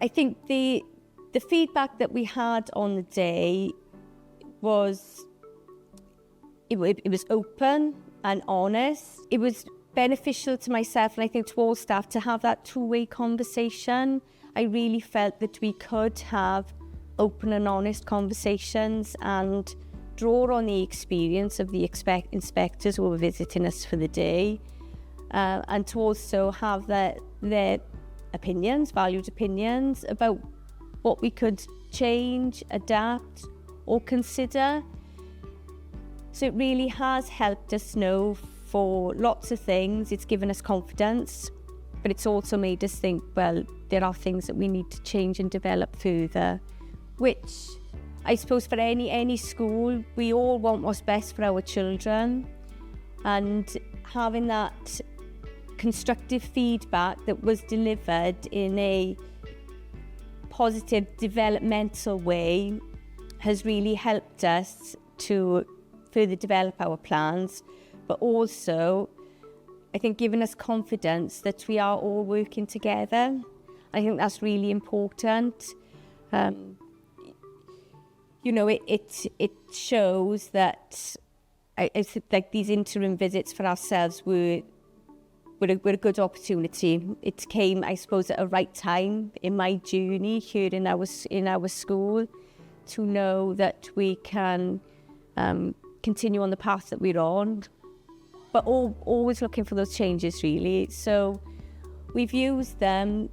I think the feedback that we had on the day was, it was open and honest. It was beneficial to myself and I think to all staff to have that two-way conversation. I really felt that we could have open and honest conversations and draw on the experience of the inspectors who were visiting us for the day, and to also have their opinions, valued opinions about what we could change, adapt or consider. So it really has helped us know for lots of things. It's given us confidence, but it's also made us think, well, there are things that we need to change and develop further, which I suppose for any school, we all want what's best for our children, and having that constructive feedback that was delivered in a positive developmental way has really helped us to further develop our plans, but also I think given us confidence that we are all working together. I think that's really important. It shows that I think like these interim visits for ourselves were a good opportunity. It came, I suppose, at a right time in my journey here in our school, to know that we can continue on the path that we're on, but always looking for those changes, really. So we've used them,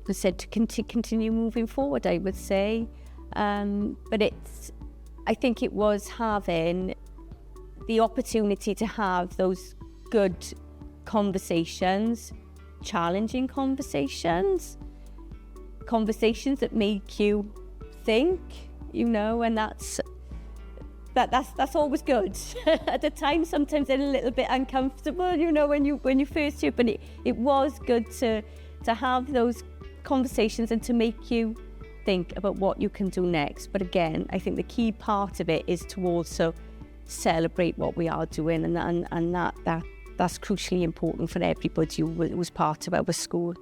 as I said, to continue moving forward, I would say. But I think it was having the opportunity to have those good conversations, challenging conversations that make you think, and that's always good. At the time, sometimes they're a little bit uncomfortable, when you first hear, but it was good to have those conversations and to make you think about what you can do next. But again, I think the key part of it is to also celebrate what we are doing, and that's crucially important for everybody who was part of our school.